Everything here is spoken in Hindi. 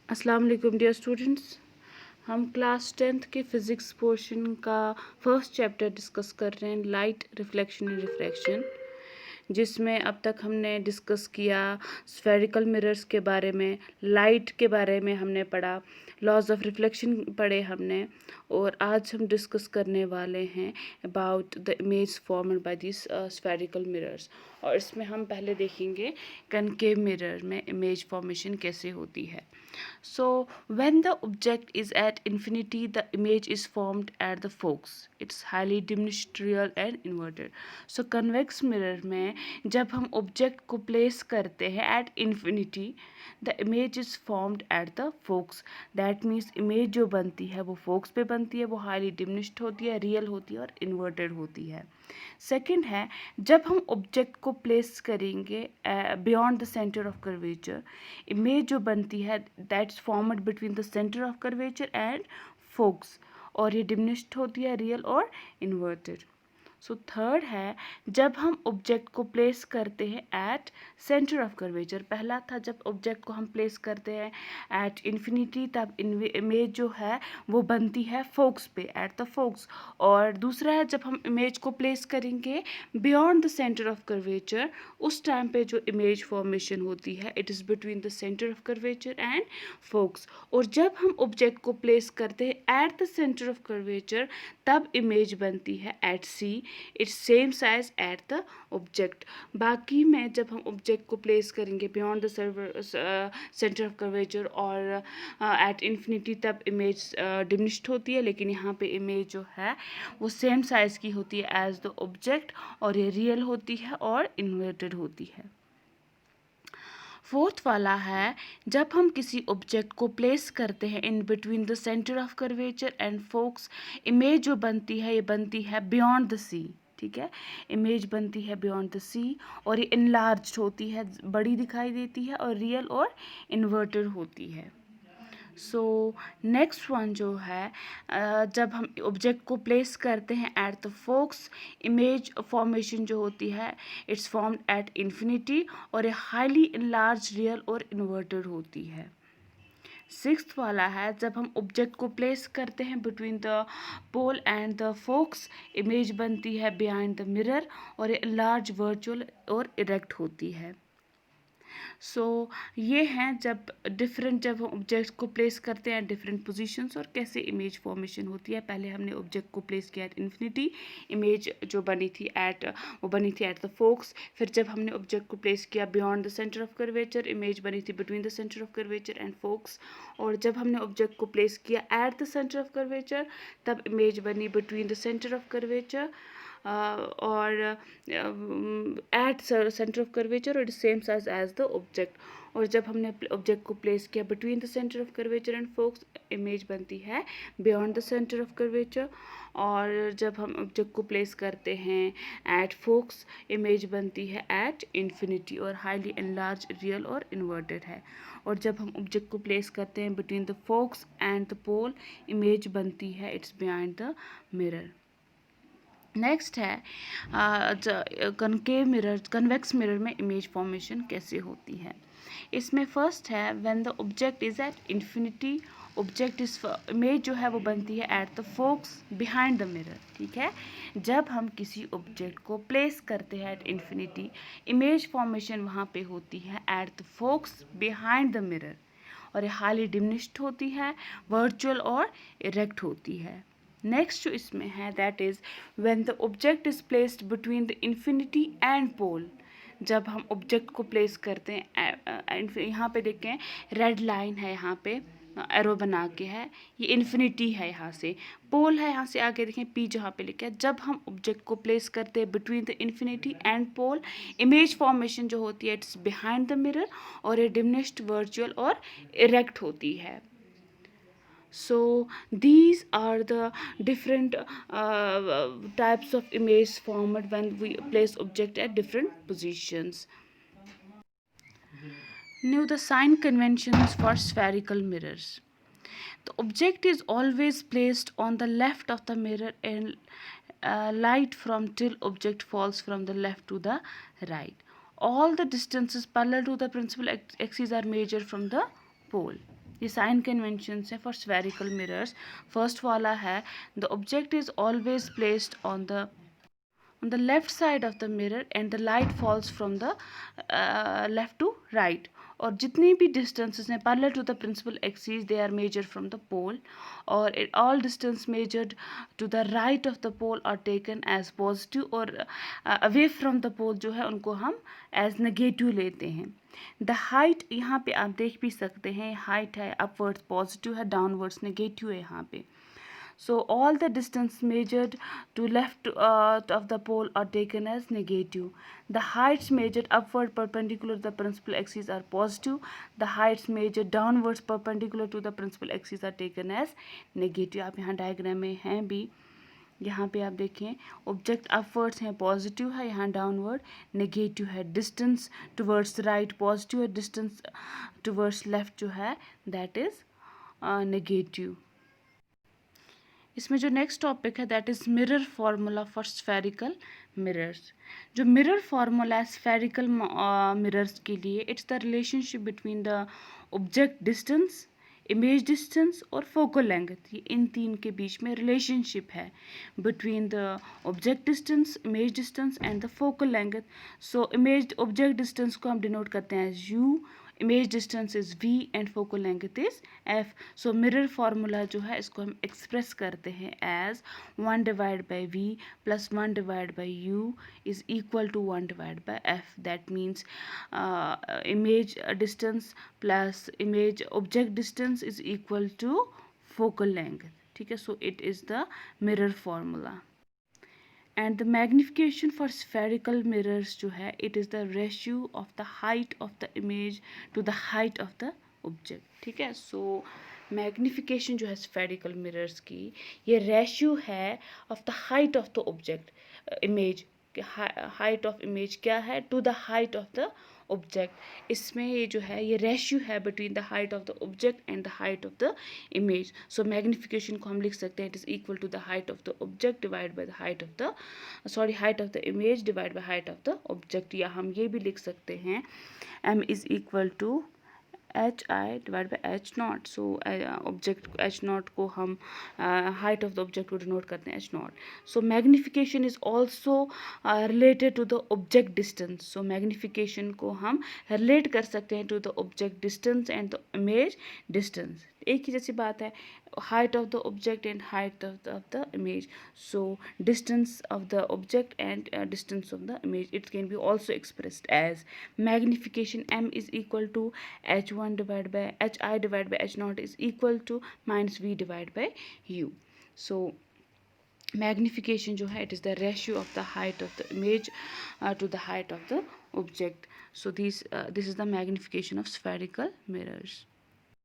अस्सलाम वालेकुम डियर स्टूडेंट्स। हम क्लास 10th के फ़िज़िक्स पोर्शन का फर्स्ट चैप्टर डिस्कस कर रहे हैं, लाइट रिफ्लेक्शन एंड रिफ्रैक्शन, जिसमें अब तक हमने डिस्कस किया स्फेरिकल मिरर्स के बारे में, लाइट के बारे में हमने पढ़ा, लॉज ऑफ रिफ्लेक्शन पढ़े हमने, और आज हम डिस्कस करने वाले हैं about the image formed by this spherical mirrors. और इसमें हम पहले देखेंगे कनकेव मिरर में इमेज फॉर्मेशन कैसे होती है। So, when the object is at infinity, the image is formed at the focus. It's highly diminished, real and inverted. So, convex mirror में जब हम object को place करते हैं at infinity, the image is formed at the focus. That means image जो बनती है वो focus पे बनती है, वो highly diminished होती है, real होती है और inverted होती है। सेकेंड है, जब हम ऑब्जेक्ट को प्लेस करेंगे beyond the centre of curvature, image जो बनती है that's formed between the centre of curvature and focus, और ये डिमिनिश्ड होती है, रियल और इन्वर्टेड। सो थर्ड है, जब हम ऑब्जेक्ट को प्लेस करते हैं एट सेंटर ऑफ कर्वेचर। पहला था जब ऑब्जेक्ट को हम प्लेस करते हैं एट इन्फिनिटी, तब इमेज जो है वो बनती है फोकस पे, एट द फोकस। और दूसरा है जब हम इमेज को प्लेस करेंगे beyond the centre of curvature, उस टाइम पे जो इमेज फॉर्मेशन होती है it is between the centre of curvature and focus. और जब हम ऑब्जेक्ट को प्लेस करते हैं at the centre of curvature, तब इमेज बनती है at C, it's same size at the object. बाकी में जब हम ऑब्जेक्ट को प्लेस करेंगे beyond the centre of curvature और एट इन्फिनिटी, तब इमेज डिमिनिश्ड होती है, लेकिन यहाँ पे इमेज जो है वो सेम साइज़ की होती है एज द ऑब्जेक्ट, और ये रियल होती है और इन्वर्टेड होती है। फोर्थ वाला है, जब हम किसी ऑब्जेक्ट को प्लेस करते हैं in between the centre of curvature and focus, image जो बनती है ये बनती है बियॉन्ड द सी। ठीक है, इमेज बनती है बियॉन्ड द सी, और ये इनलार्ज होती है, बड़ी दिखाई देती है, और रियल और इन्वर्टेड होती है। सो नेक्स्ट वन जो है, जब हम ऑब्जेक्ट को प्लेस करते हैं at the focus, image formation जो होती है इट्स फॉर्म्ड एट इन्फिनिटी, और ये हाईली इनलार्ज, रियल और इन्वर्टेड होती है। सिक्स्थ वाला है, जब हम ऑब्जेक्ट को प्लेस करते हैं between the pole and the focus, image बनती है बिहाइंड द मिरर, और ये लार्ज, वर्चुअल और इरेक्ट होती है। सो ये हैं जब जब हम ऑब्जेक्ट को प्लेस करते हैं डिफरेंट पोजीशंस, और कैसे इमेज फॉर्मेशन होती है। पहले हमने ऑब्जेक्ट को प्लेस किया एट इन्फिनिटी, इमेज जो बनी थी वो बनी थी एट द फोकस। फिर जब हमने ऑब्जेक्ट को प्लेस किया beyond the centre of curvature, image बनी थी between the centre of curvature and focus. और जब हमने ऑब्जेक्ट को प्लेस किया at the centre of curvature, तब इमेज बनी between the centre of curvature और एट सेंटर ऑफ कर्वेचर, और same size as the object. और जब हमने ऑब्जेक्ट को प्लेस किया between the centre of curvature and focus, image बनती है beyond the centre of curvature. और जब हम ऑब्जेक्ट को प्लेस करते हैं एट फोकस, इमेज बनती है एट इन्फिनिटी, और हाईली एनलार्ज, रियल और इन्वर्टेड है। और जब हम ऑब्जेक्ट को प्लेस करते हैं between the focus and the pole, image बनती है it's behind the mirror. Next है कनकेव मिरर, कन्वेक्स मिरर में इमेज फॉर्मेशन कैसे होती है। इसमें फर्स्ट है, when the object is at infinity, object is image जो है वो बनती है at the focus behind the mirror. ठीक है, जब हम किसी ऑब्जेक्ट को प्लेस करते हैं एट इन्फिनिटी, इमेज फॉर्मेशन वहाँ पे होती है at the focus behind the mirror, और ये हाईली डिमिनिश्ड होती है, वर्चुअल और इरेक्ट होती है। नेक्स्ट जो इसमें है that is when the object is placed between the infinity and pole. जब हम ऑब्जेक्ट को प्लेस करते हैं, यहाँ पे देखें रेड लाइन है, यहाँ पे एरो बना के है, ये इन्फिनिटी है, यहाँ से पोल है, यहाँ से आगे देखें पी जहाँ पे लिखा है। जब हम ऑब्जेक्ट को प्लेस करते हैं between the infinity and pole, image formation जो होती है इट्स बिहाइंड द मिरर, और ये डिमिनिश्ड, वर्चुअल और इरेक्ट होती है। So these are the different types of image formed when we place object at different positions. Now the sign conventions for spherical mirrors. The object is always placed on the left of the mirror and light from till object falls from the left to the right. All the distances parallel to the principal axis are measured from the pole. ये साइन कन्वेंशंस हैं फॉर स्फेरिकल मिरर्स। फर्स्ट वाला है the object is always placed on the left side of the mirror and the light falls from the left to right, और जितनी भी distances हैं parallel to the principal axis they are measured from the pole, और all distance measured to the right of the pole are taken as positive, और away from the pole जो है उनको हम as negative लेते हैं। द हाइट यहाँ पे आप देख भी सकते हैं, हाइट है अपवर्ड्स पॉजिटिव है, डाउनवर्ड्स नेगेटिव है यहाँ पे। So all the distance measured to left of the pole are taken as negative. The heights measured upward perpendicular to the principal axis are positive. The heights measured downwards perpendicular to the principal axis are taken as negative. आप यहाँ डायग्राम में हैं भी, यहाँ पे आप देखें ऑब्जेक्ट अपवर्ड्स है पॉजिटिव है, यहाँ डाउनवर्ड नेगेटिव है। डिस्टेंस टुवर्ड्स राइट पॉजिटिव है, डिस्टेंस टुवर्ड्स लेफ्ट जो है दैट इज़ नेगेटिव। इसमें जो नेक्स्ट टॉपिक है that is mirror formula for spherical mirrors. जो मिरर फार्मूला है स्फेरिकल मिरर्स के लिए, it's the relationship between the object distance, image distance और फोकल लेंथ। ये इन तीन के बीच में रिलेशनशिप है between the object distance, image distance and the focal length. So image object distance को हम डिनोट करते हैं as u, image distance is v and focal length is f। So mirror formula जो है इसको हम एक्सप्रेस करते हैं as 1 divide by v plus 1 divide by u is equal to 1 divide by f। That means image distance plus image object distance is equal to focal length. ठीक है, so it is the mirror formula. And the magnification for spherical mirrors जो है it is the ratio of the height of the image to the height of the object. ठीक है, सो मैग्निफिकेशन जो है स्फेरिकल मिरर्स की, ये रेशियो है of the height of the object, image height of image क्या है to the height of the object. इसमें ये जो है ये रेशियो है between the height of the object and the height of the image. So magnification को हम लिख सकते हैं it is equal to the height of the object divide by the height of the height of the image divide by height of the object. या हम ये भी लिख सकते हैं m is equal to h i divide by h naught. So object h naught को हम हाइट ऑफ द ऑब्जेक्ट को डिनोट करते हैं h naught. So magnification is also related to the object distance. So magnification को हम रिलेट कर सकते हैं to the object distance and the image distance. एक ही जैसी बात है, height of the object and height of the image. So distance of the object and distance of the image, it can be also expressed as magnification m is equal to h1 divided by hi divided by h naught is equal to minus v divided by u. So magnification जो है it is the ratio of the height of the image to the height of the object. So this is the magnification of spherical mirrors.